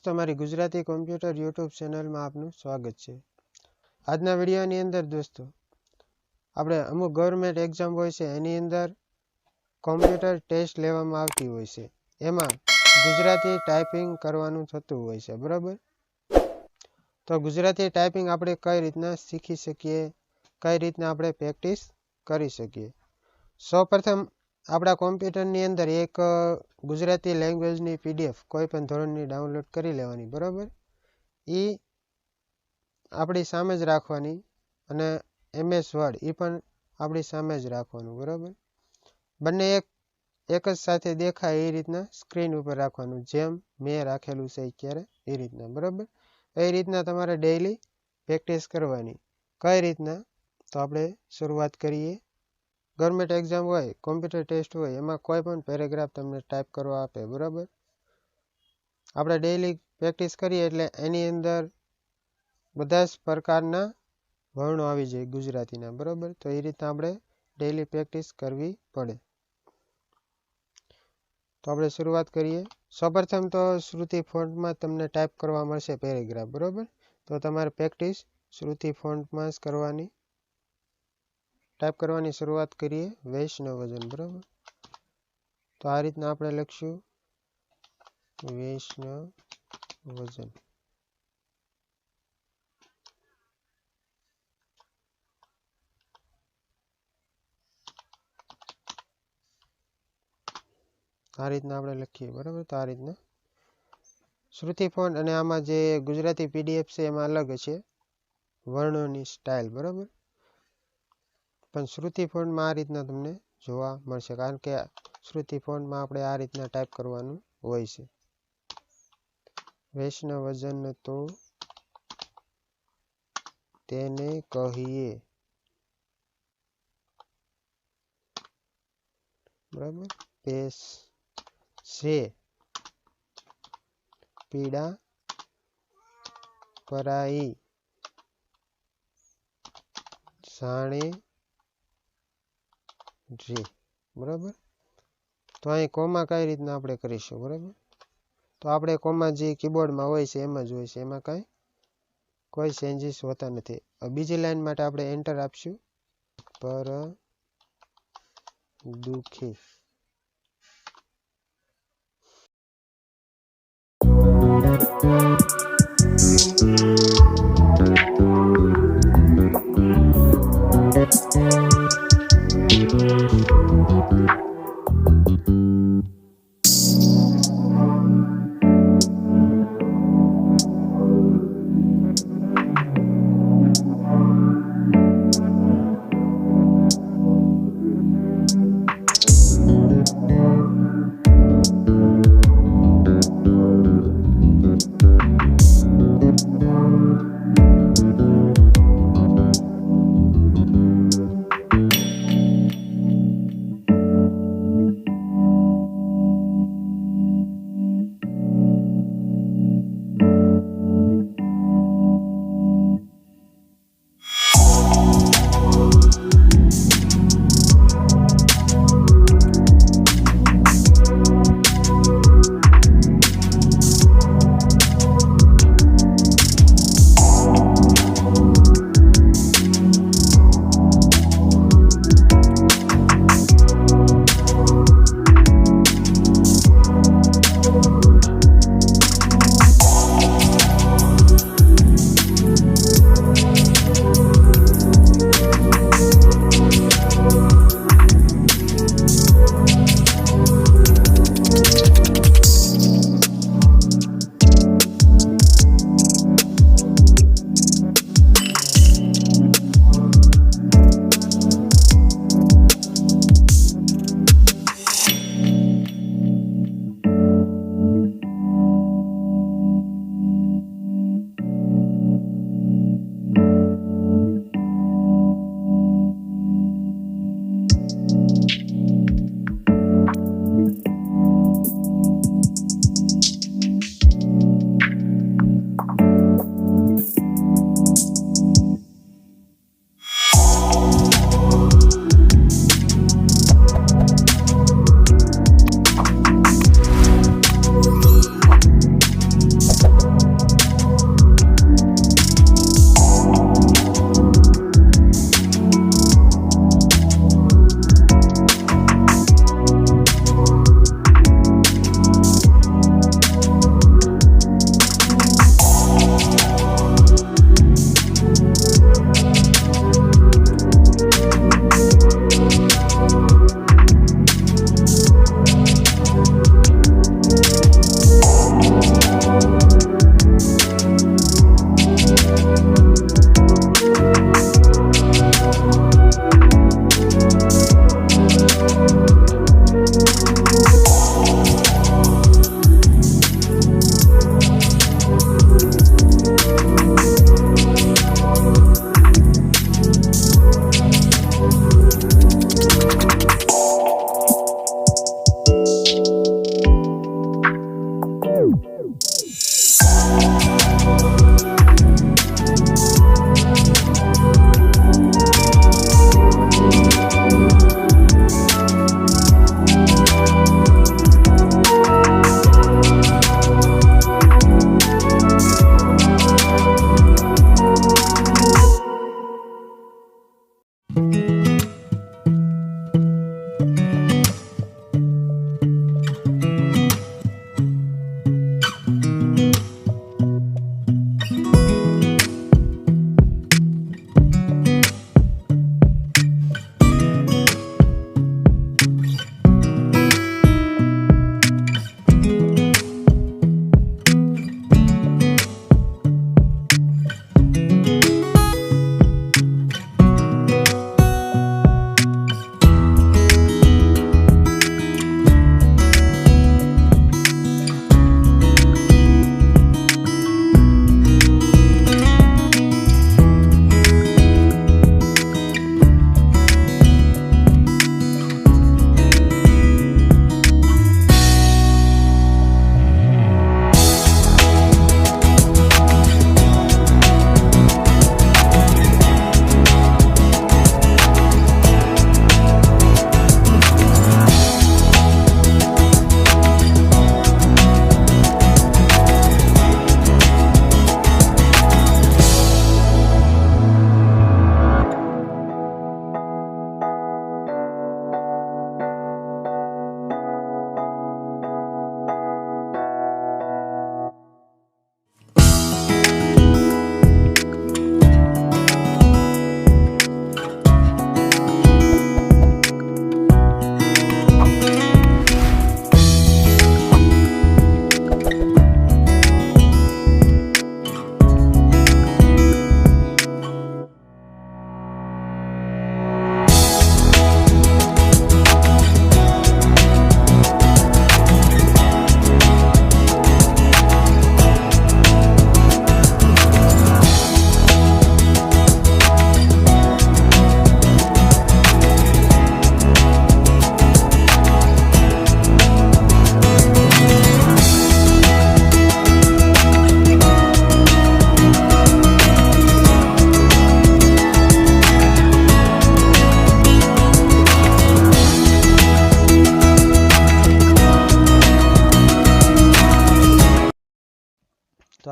દોસ્તો, મારી Gujarati computer YouTube ચેનલમાં આપનું સ્વાગત છે। આજના વિડીયોની અંદર દોસ્તો આપણે અમુક ગવર્મેન્ટ એક્ઝામ હોય છે એની અંદર કોમ્પ્યુટર ટેસ્ટ લેવામાં આવતી હોય છે, એમાં ગુજરાતી ટાઈપિંગ કરવાનું થતું હોય છે, બરાબર। તો ગુજરાતી ટાઈપિંગ આપણે કઈ રીતના શીખી શકીએ, કઈ રીતના આપણે પ્રેક્ટિસ કરી શકીએ। સૌપ્રથમ આપણા કોમ્પ્યુટરની અંદર એક ગુજરાતી લેંગ્વેજની પીડીએફ કોઈ પણ ધોરણની ડાઉનલોડ કરી લેવાની, બરાબર। એ આપણી સામે જ રાખવાની અને MS વર્ડ એ પણ આપણી સામે જ રાખવાનું, બરાબર। બંને એક જ સાથે દેખાય એ રીતના સ્ક્રીન ઉપર રાખવાનું, જેમ મેં રાખેલું છે અત્યારે એ રીતના, બરાબર। એ રીતના તમારે ડેઈલી પ્રેક્ટિસ કરવાની। કઈ રીતના, તો આપણે શરૂઆત કરીએ। ગવર્મેન્ટ એક્ઝામ હોય, કોમ્પ્યુટર ટેસ્ટ હોય, એમાં કોઈ પણ પેરેગ્રાફ તમને ટાઈપ કરવા આપે, બરાબર। આપણે ડેઈલી પ્રેક્ટિસ કરીએ એટલે એની અંદર બધા જ પ્રકારના વર્ણો આવી જાય ગુજરાતીના, બરાબર। તો એ રીતના આપણે ડેઈલી પ્રેક્ટિસ કરવી પડે। તો આપણે શરૂઆત કરીએ। સૌપ્રથમ તો શ્રુતિ ફોન્ટમાં તમને ટાઈપ કરવા મળશે પેરેગ્રાફ, બરાબર। તો તમારે પ્રેક્ટિસ શ્રુતિ ફોન્ટમાં જ કરવાની। ટાઈપ કરવાની શરૂઆત કરીએ, વૈષ્ણવજન, બરાબર। તો આ રીતના આપણે લખશું વૈષ્ણવજન। આ રીતના આપણે લખીએ, બરાબર। તો આ રીતના શ્રુતિ ફોન્ટ અને આમાં જે ગુજરાતી પીડીએફ છે એમાં અલગ છે વર્ણોની સ્ટાઇલ, બરાબર। પણ શ્રુતિ ફોન્ટમાં આ રીતના તમને જોવા મળશે, કારણ કે શ્રુતિ ફોન્ટમાં આપણે આ રીતના ટાઈપ કરવાનું હોય છે। વૈષ્ણવજન તો તેને કહીએ, બરાબર। પેશે પીડા પરાઈ જાણે રે, બરાબર। તો અહીં કોમા કઈ રીતના આપણે કરીશું, બરાબર। તો આપણે કોમા જે કીબોર્ડમાં હોય છે એમ જ હોય છે, એમાં કઈ કોઈ ચેન્જીસ હોતા નથી। બીજી લાઈન માટે આપણે એન્ટર આપશું, પર દુખે,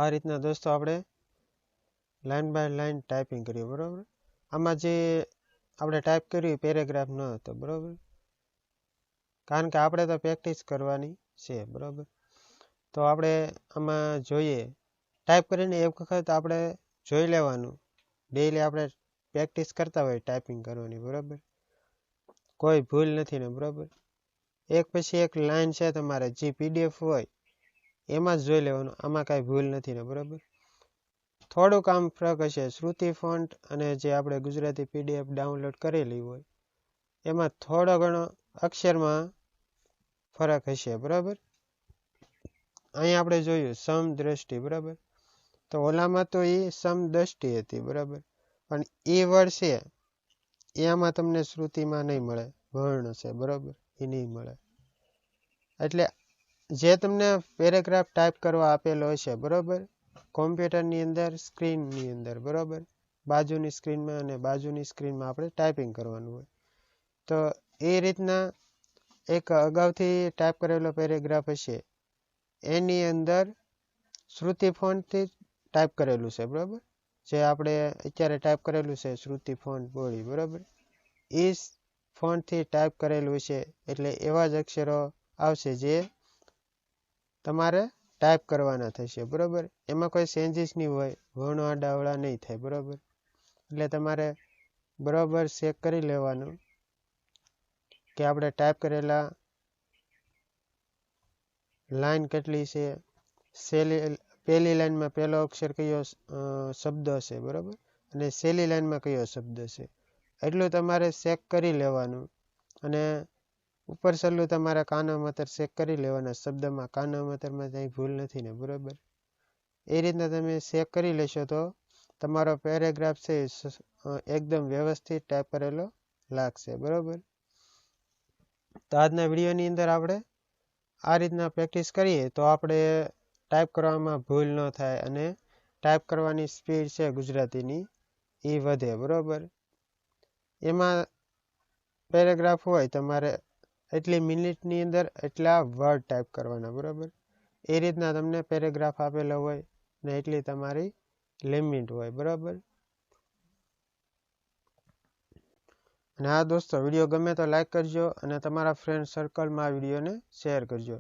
આ રીતના દોસ્તો આપણે લાઇન બાય લાઇન ટાઈપિંગ કર્યું, બરાબર. આમાં જે આપણે ટાઈપ કર્યું પેરેગ્રાફ ન હતો, બરાબર, કારણ કે આપણે તો પ્રેક્ટિસ કરવાની છે, બરાબર. તો આપણે આમાં જોઈએ ટાઈપ કરીને એક વખત આપણે જોઈ લેવાનું. ડેઈલી આપણે પ્રેક્ટિસ કરતા હોય ટાઈપિંગ કરવાની, બરાબર, કોઈ ભૂલ નથી ને, બરાબર. એક પછી એક લાઈન છે તમારે જે PDF હોય એમાં જ જોઈ લેવાનું, આમાં કાંઈ ભૂલ નથી ને, બરાબર. થોડુંક આમ ફરક હશે, શ્રુતિ ફોન્ટ અને જે આપણે ગુજરાતી PDF ડાઉનલોડ કરેલી હોય એમાં થોડો ઘણો અક્ષરમાં ફરક હશે, બરાબર. અહીં આપણે જોયું સમદ્રષ્ટિ, બરાબર. તો ઓલામાં તો એ સમદ્રષ્ટિ હતી, બરાબર, પણ એ વર્ડ છે એ આમાં તમને શ્રુતિમાં નહીં મળે, વર્ણ છે, બરાબર, એ નહીં મળે. એટલે જે તમને પેરેગ્રાફ ટાઈપ કરવા આપેલો હશે, બરાબર, કોમ્પ્યુટરની અંદર સ્ક્રીનની અંદર, બરાબર, બાજુની સ્ક્રીનમાં અને બાજુની સ્ક્રીનમાં આપણે ટાઈપિંગ કરવાનું હોય. તો એ રીતના એક અગાઉથી ટાઈપ કરેલો પેરેગ્રાફ હશે એની અંદર શ્રુતિ ફોન્ટથી ટાઈપ કરેલું છે, બરાબર. જે આપણે અત્યારે ટાઈપ કરેલું છે શ્રુતિ ફોન્ટ બોડી, બરાબર, એ ફોન્ટથી ટાઈપ કરેલું છે. એટલે એવા જ અક્ષરો આવશે જે તમારે ટાઈપ કરવાના થશે, બરાબર. એમાં કોઈ ચેન્જીસ નહીં હોય, વર્ણો આડાવડા નહીં થાય, બરાબર. એટલે તમારે બરાબર ચેક કરી લેવાનું કે આપણે ટાઈપ કરેલા લાઈન કેટલી છે, પહેલી લાઈનમાં પહેલો અક્ષર કયો શબ્દ હશે, બરાબર, અને છેલ્લી લાઈનમાં કયો શબ્દ છે, એટલું તમારે ચેક કરી લેવાનું. અને ઉપર છેલ્લું તમારે કાના માતર ચેક કરી લેવાના, શબ્દમાં કાના માતરમાં કંઈ ભૂલ નથી ને, બરાબર. એ રીતના તમે ચેક કરી લેશો તો તમારો પેરેગ્રાફ છે એકદમ વ્યવસ્થિત ટાઈપ કરેલો લાગશે, બરાબર. તો આજના વિડીયોની અંદર આપણે આ રીતના પ્રેક્ટિસ કરીએ તો આપણે ટાઈપ કરવામાં ભૂલ ન થાય અને ટાઈપ કરવાની સ્પીડ છે ગુજરાતીની એ વધે, બરાબર. એમાં પેરેગ્રાફ હોય તમારે એટલી મિનિટની અંદર એટલા વર્ડ ટાઈપ કરવાના, બરાબર. એ રીતના તમને પેરેગ્રાફ આપેલો હોય ને એટલી તમારી લિમિટ હોય, બરાબર. અને હા દોસ્તો, વિડીયો ગમે તો લાઈક કરજો અને તમારા ફ્રેન્ડ સર્કલમાં આ વિડીયોને શેર કરજો.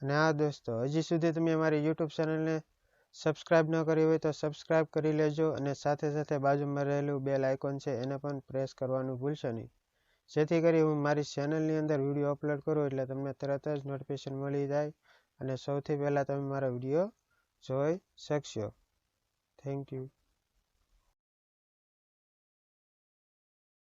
અને હા દોસ્તો, હજી સુધી તમે અમારી YouTube ચેનલને સબસ્ક્રાઈબ ન કરી હોય તો સબસ્ક્રાઈબ કરી લેજો અને સાથે સાથે બાજુમાં રહેલું બેલ આઇકોન છે એને પણ પ્રેસ કરવાનું ભૂલશો નહીં, જેથી કરી હું મારી ચેનલની અંદર વિડીયો અપલોડ કરું એટલે તમને તરત જ નોટિફિકેશન મળી જાય અને સૌથી પહેલાં તમે મારો વિડીયો જોઈ શકશો. Thank you.